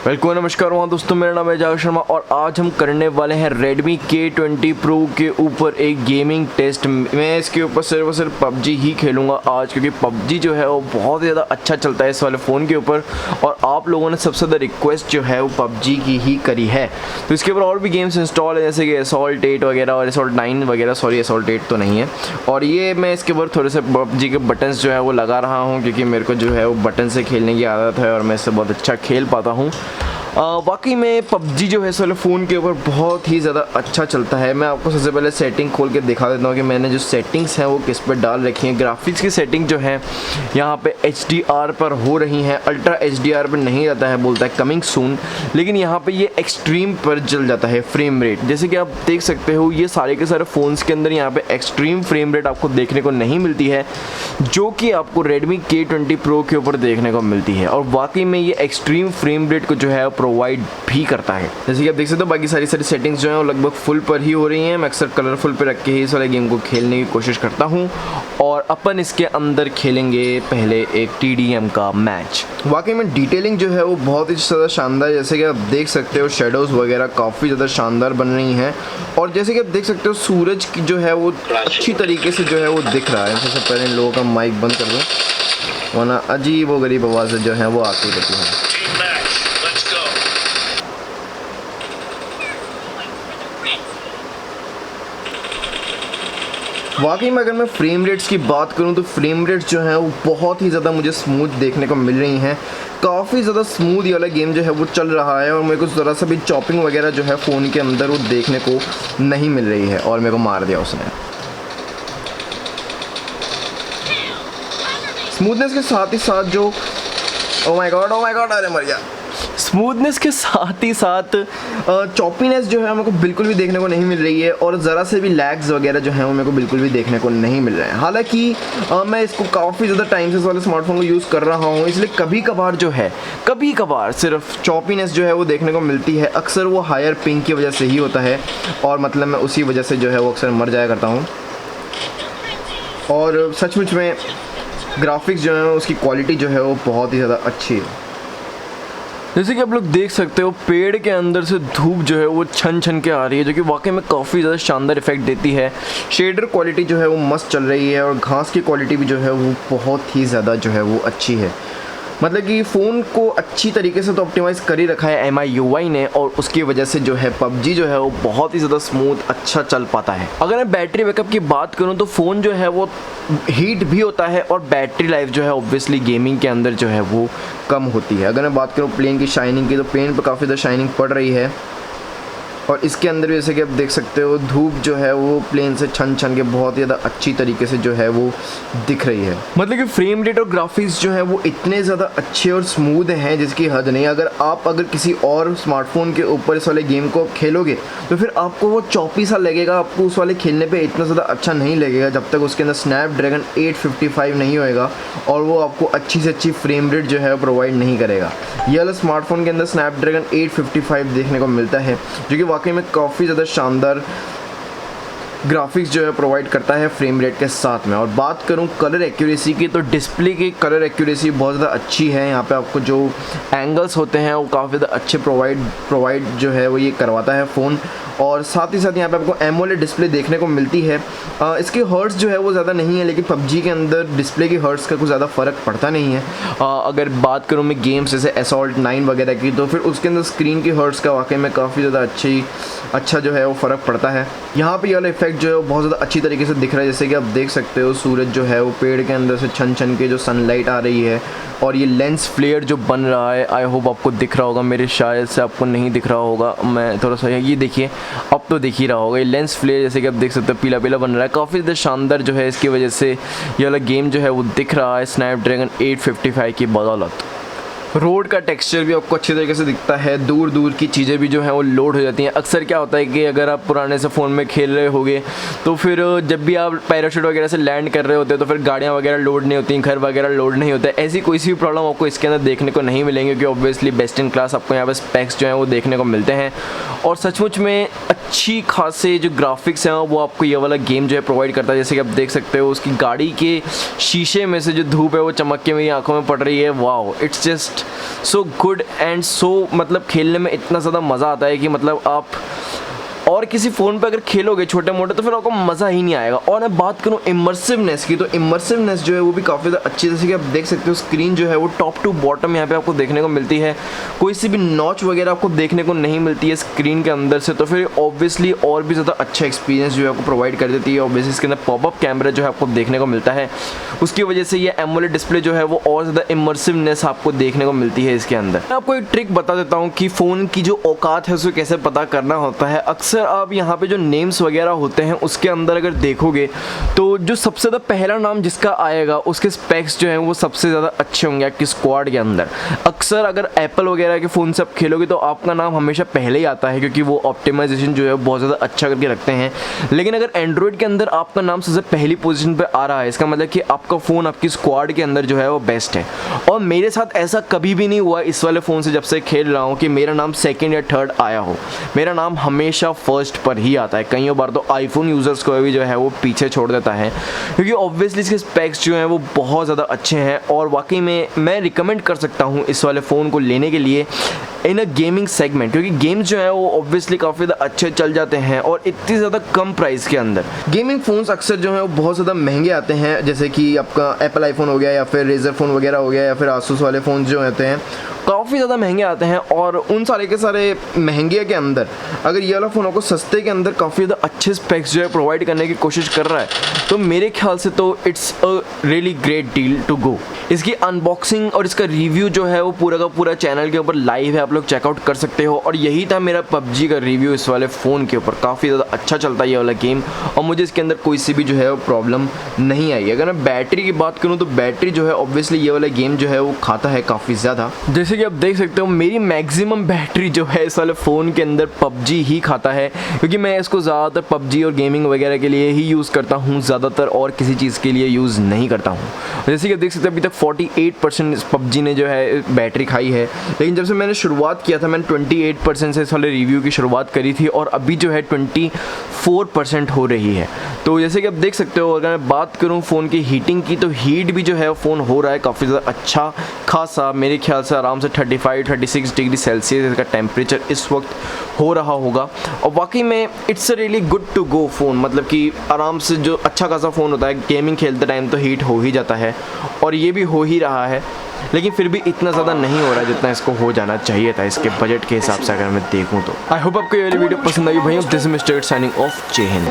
Welcome, नमस्कार वहाँ दोस्तों, मेरा नाम है जावेद शर्मा और आज हम करने वाले हैं Redmi K20 Pro के ऊपर एक गेमिंग टेस्ट। मैं इसके ऊपर सिर्फ और सिर्फ PUBG ही खेलूंगा आज, क्योंकि PUBG जो है वो बहुत ज़्यादा अच्छा चलता है इस वाले फ़ोन के ऊपर और आप लोगों ने सबसे ज़्यादा रिक्वेस्ट जो है वो PUBG की ही करी है। तो इसके ऊपर और भी गेम्स इंस्टॉल है, जैसे कि Assault 8 वगैरह और Assault 9 वगैरह। सॉरी, Assault 8 तो नहीं है। और ये मैं इसके ऊपर थोड़े से PUBG के बटन्स जो है वो लगा रहा हूँ, क्योंकि मेरे को जो है वो बटन से खेलने की आदत है और मैं इससे बहुत अच्छा खेल पाता हूँ। वाकई में PUBG जो है इस वाले फ़ोन के ऊपर बहुत ही ज़्यादा अच्छा चलता है। मैं आपको सबसे पहले सेटिंग खोल के दिखा देता हूँ कि मैंने जो सेटिंग्स हैं वो किस पर डाल रखी हैं। ग्राफिक्स की सेटिंग जो है यहाँ पे HDR पर हो रही हैं, अल्ट्रा HDR पर नहीं जाता है, बोलता है कमिंग सून, लेकिन यहाँ पे ये एक्सट्रीम पर चल जाता है फ्रेम रेट। जैसे कि आप देख सकते हो ये सारे के सारे फ़ोन्स के अंदर यहाँ पे एक्सट्रीम फ्रेम रेट आपको देखने को नहीं मिलती है, जो कि आपको Redmi K20 Pro के ऊपर देखने को मिलती है। और वाकई में ये एक्सट्रीम फ्रेम रेट को जो है प्रोवाइड भी करता है। जैसे कि आप देख सकते हो बाकी सारी सेटिंग्स जो हैं वो लगभग फुल पर ही हो रही हैं। मैं अक्सर कलरफुल पे रख के ही इस वाले गेम को खेलने की कोशिश करता हूं और अपन इसके अंदर खेलेंगे पहले एक TDM का मैच। वाकई में डिटेलिंग जो है वो बहुत ही ज़्यादा शानदार, जैसे कि आप देख सकते हो शेडोज़ वगैरह काफ़ी ज़्यादा शानदार बन रही हैं। और जैसे कि आप देख सकते हो सूरज की जो है वो अच्छी तरीके से जो है वो दिख रहा है। सबसे पहले इन लोगों का माइक बंद कर दूँ, वरना अजीब व गरीब आवाज़ें जो हैं वो आती रहती हैं। वाकई में अगर मैं फ्रेम रेट्स की बात करूं तो फ्रेम रेट्स जो हैं वो बहुत ही ज़्यादा मुझे स्मूथ देखने को मिल रही हैं। काफ़ी ज़्यादा स्मूथ ये वाला गेम जो है वो चल रहा है और मेरे को ज़रा सा भी चॉपिंग वगैरह जो है फ़ोन के अंदर वो देखने को नहीं मिल रही है। और मेरे को मार दिया उसने। स्मूथनेस के साथ ही साथ जो ओ माय गॉड अरे मर गया। स्मूथनेस के साथ ही साथ चॉपीनेस जो है मेरे को बिल्कुल भी देखने को नहीं मिल रही है और ज़रा से भी लैग्स वगैरह जो है वो मेरे को बिल्कुल भी देखने को नहीं मिल रहे हैं। हालांकि मैं इसको काफ़ी ज़्यादा टाइम से इस वाले स्मार्टफोन को यूज़ कर रहा हूँ, इसलिए कभी कभार सिर्फ चॉपीनेस जो है वो देखने को मिलती है। अक्सर वो हायर पिंग की वजह से ही होता है और मतलब मैं उसी वजह से जो है वो अक्सर मर जाया करता हूँ। और सचमुच में ग्राफिक्स जो है उसकी क्वालिटी जो है वो बहुत ही ज़्यादा अच्छी है। जैसे कि आप लोग देख सकते हो पेड़ के अंदर से धूप जो है वो छन छन के आ रही है, जो कि वाकई में काफ़ी ज़्यादा शानदार इफेक्ट देती है। शेडर क्वालिटी जो है वो मस्त चल रही है और घास की क्वालिटी भी जो है वो बहुत ही ज़्यादा जो है वो अच्छी है। मतलब कि फ़ोन को अच्छी तरीके से तो ऑप्टिमाइज़ कर ही रखा है MIUI ने और उसकी वजह से जो है PUBG जो है वो बहुत ही ज़्यादा स्मूथ अच्छा चल पाता है। अगर मैं बैटरी बैकअप की बात करूँ तो फ़ोन जो है वो हीट भी होता है और बैटरी लाइफ जो है ऑब्वियसली गेमिंग के अंदर जो है वो कम होती है। अगर मैं बात करूँ प्लेन की शाइनिंग की तो पेन पर काफ़ी ज़्यादा शाइनिंग पड़ रही है और इसके अंदर भी जैसे कि आप देख सकते हो धूप जो है वो प्लेन से छन छन के बहुत ही ज़्यादा अच्छी तरीके से जो है वो दिख रही है। मतलब कि फ्रेम रेट और ग्राफिक्स जो है वो इतने ज़्यादा अच्छे और स्मूथ हैं जिसकी हद नहीं। अगर किसी और स्मार्टफोन के ऊपर इस वाले गेम को खेलोगे तो फिर आपको वो चौपी सा लगेगा, आपको उस वाले खेलने पर इतना ज़्यादा अच्छा नहीं लगेगा जब तक उसके अंदर स्नैपड्रैगन 855 नहीं होएगा और वो आपको अच्छी से अच्छी फ्रेम रेट जो है प्रोवाइड नहीं करेगा। ये वाला स्मार्टफोन के अंदर स्नैपड्रैगन 855 देखने को मिलता है, जो कि वाकई में काफ़ी ज़्यादा शानदार ग्राफिक्स जो है प्रोवाइड करता है फ्रेम रेट के साथ में। और बात करूं कलर एक्यूरेसी की तो डिस्प्ले की कलर एक्यूरेसी बहुत ज़्यादा अच्छी है। यहाँ पे आपको जो एंगल्स होते हैं वो काफ़ी ज़्यादा अच्छे प्रोवाइड जो है वो ये करवाता है फ़ोन। और साथ ही साथ यहाँ पे आपको AMOLED डिस्प्ले देखने को मिलती है। इसकी हर्ट्स जो है वो ज़्यादा नहीं है, लेकिन PUBG के अंदर डिस्प्ले की हर्ट्स का कुछ ज़्यादा फ़र्क पड़ता नहीं है। अगर बात करूँ मैं गेम्स जैसे Assault 9 वगैरह की तो फिर उसके अंदर स्क्रीन की हर्ट्स का वाकई में काफ़ी ज़्यादा अच्छा जो है वो फ़र्क पड़ता है। यहाँ पे ये वाला इफेक्ट जो है वो बहुत ज़्यादा अच्छी तरीके से दिख रहा है। जैसे कि आप देख सकते हो सूरज जो है वो पेड़ के अंदर से छन छन के जो सनलाइट आ रही है और ये लेंस फ्लेयर जो बन रहा है, आई होप आपको दिख रहा होगा, मेरे शायद से आपको नहीं दिख रहा होगा, मैं थोड़ा सा ये देखिए अब तो दिख ही रहा होगा। ये लेंस फ्लेयर जैसे कि आप देख सकते हो पीला पीला बन रहा है, काफ़ी ज़्यादा शानदार जो है इसकी वजह से ये वाला गेम जो है वो दिख रहा है स्नैपड्रैगन 855 की बदौलत। रोड का टेक्सचर भी आपको अच्छी तरीके से दिखता है, दूर दूर की चीज़ें भी जो हैं वो लोड हो जाती हैं। अक्सर क्या होता है कि अगर आप पुराने से फ़ोन में खेल रहे होगे तो फिर जब भी आप पैराशूट वगैरह से लैंड कर रहे होते हैं तो फिर गाड़ियाँ वगैरह लोड नहीं होती, घर वगैरह लोड नहीं होता है। ऐसी कोई सी भी प्रॉब्लम आपको इसके अंदर देखने को नहीं मिलेंगे, क्योंकि ऑब्वियसली बेस्ट इन क्लास आपको यहाँ पर स्पेक्स जो हैं वो देखने को मिलते हैं और सचमुच में अच्छी खासे जो ग्राफिक्स हैं वो आपको ये वाला गेम जो है प्रोवाइड करता है। जैसे कि आप देख सकते हो उसकी गाड़ी के शीशे में से जो धूप है वो चमक के मेरी आँखों में पड़ रही है। Wow, it's just just so good and so मतलब खेलने में इतना ज़्यादा मज़ा आता है कि मतलब आप और किसी फ़ोन पे अगर खेलोगे छोटे मोटे तो फिर आपको मज़ा ही नहीं आएगा। और मैं बात करूँ इमर्सिवनेस की, तो इमर्सिवनेस जो है वो भी काफ़ी ज़्यादा अच्छी, जैसे कि आप देख सकते हो स्क्रीन जो है वो टॉप टू बॉटम यहाँ पे आपको देखने को मिलती है, कोई सी भी नॉच वगैरह आपको देखने को नहीं मिलती है स्क्रीन के अंदर से, तो फिर ऑब्वियसली और भी ज़्यादा अच्छा एक्सपीरियंस जो है आपको प्रोवाइड कर देती है। ऑब्वियसली इसके अंदर पॉपअप कैमरा जो है आपको देखने को मिलता है, उसकी वजह से ये एमोलेड डिस्प्ले जो है वो और ज़्यादा इमर्सिवनेस आपको देखने को मिलती है इसके अंदर। मैं आपको एक ट्रिक बता देता हूँ कि फ़ोन की जो औकात है उसे कैसे पता करना होता है। अक्सर आप यहाँ पे जो नेम्स वगैरह होते हैं उसके अंदर अगर देखोगे तो जो सबसे ज़्यादा पहला नाम जिसका आएगा उसके स्पेक्स जो हैं वो सबसे ज़्यादा अच्छे होंगे आपकी स्क्वाड के अंदर। अक्सर अगर एप्पल वगैरह के फ़ोन से आप खेलोगे तो आपका नाम हमेशा पहले ही आता है, क्योंकि वो ऑप्टिमाइजेशन जो है बहुत ज़्यादा अच्छा करके रखते हैं। लेकिन अगर एंड्रॉयड के अंदर आपका नाम सबसे पहली पोजीशन पे आ रहा है, इसका मतलब कि आपका फ़ोन आपकी स्क्वाड के अंदर जो है वो बेस्ट है। और मेरे साथ ऐसा कभी भी नहीं हुआ इस वाले फ़ोन से जब से खेल रहा हूँ कि मेरा नाम सेकेंड या थर्ड आया हो, मेरा नाम हमेशा फर्स्ट पर ही आता है। कई बार तो आईफोन यूज़र्स को भी जो है वो पीछे छोड़ देता है, क्योंकि ऑब्वियसली इसके स्पेक्स जो हैं वो बहुत ज़्यादा अच्छे हैं। और वाकई में मैं रिकमेंड कर सकता हूँ इस वाले फ़ोन को लेने के लिए इन अ गेमिंग सेगमेंट, क्योंकि गेम्स जो है वो ऑब्वियसली काफ़ी ज़्यादा अच्छे चल जाते हैं और इतनी ज़्यादा कम प्राइस के अंदर। गेमिंग फ़ोन्स अक्सर जो है वो बहुत ज़्यादा महंगे आते हैं, जैसे कि आपका एप्पल आईफोन हो गया या फिर रेजर फ़ोन वगैरह हो गया या फिर आसूस वाले फ़ोन जो होते हैं काफ़ी ज़्यादा महंगे आते हैं। और उन सारे के सारे महंगे के अंदर अगर ये वाला फ़ोन आपको सस्ते के अंदर काफ़ी ज़्यादा अच्छे स्पेक्स जो है प्रोवाइड करने की कोशिश कर रहा है, तो मेरे ख्याल से तो it's a really great deal to go. इसकी अनबॉक्सिंग और इसका रिव्यू जो है वो पूरा का पूरा चैनल के ऊपर लाइव है, आप लोग चेकआउट कर सकते हो। और यही था मेरा PUBG का रिव्यू इस वाले फ़ोन के ऊपर। काफ़ी ज़्यादा अच्छा चलता है ये वाला गेम और मुझे इसके अंदर कोई सी भी जो है वो प्रॉब्लम नहीं आई। अगर मैं बैटरी की बात करूँ तो बैटरी जो है ऑब्वियसली ये वाला गेम जो है वो खाता है काफ़ी ज़्यादा। जैसे कि आप देख सकते हो मेरी मैक्सिमम बैटरी जो है इस वाले फ़ोन के अंदर PUBG ही खाता है, क्योंकि मैं इसको ज़्यादातर PUBG और गेमिंग वगैरह के लिए ही यूज़ करता हूँ, ज़्यादातर और किसी चीज़ के लिए यूज़ नहीं करता हूँ। जैसे कि आप देख सकते हो अभी तक 48% इस PUBG ने जो है बैटरी खाई है, लेकिन जब से मैंने शुरुआत किया था मैंने 28% से इस वाले रिव्यू की शुरुआत करी थी और अभी जो है 24% हो रही है। तो जैसे कि आप देख सकते हो अगर मैं बात करूँ फ़ोन की हीटिंग की, तो हीट भी जो है फ़ोन हो रहा है काफ़ी ज़्यादा अच्छा खासा, मेरे ख्याल से आराम से 35-36 डिग्री सेल्सियस इसका टेम्परेचर इस वक्त हो रहा होगा। और वाकई में it's a really good to go phone, मतलब कि आराम से जो अच्छा खासा फ़ोन होता है गेमिंग खेलते टाइम तो हीट हो ही जाता है और ये भी हो ही रहा है, लेकिन फिर भी इतना ज़्यादा नहीं हो रहा है जितना इसको हो जाना चाहिए था इसके बजट के हिसाब से अगर मैं देखूँ तो। आई होप आपको ये वाली वीडियो पसंद आई भाई। This is mister signing off. जय हिंद।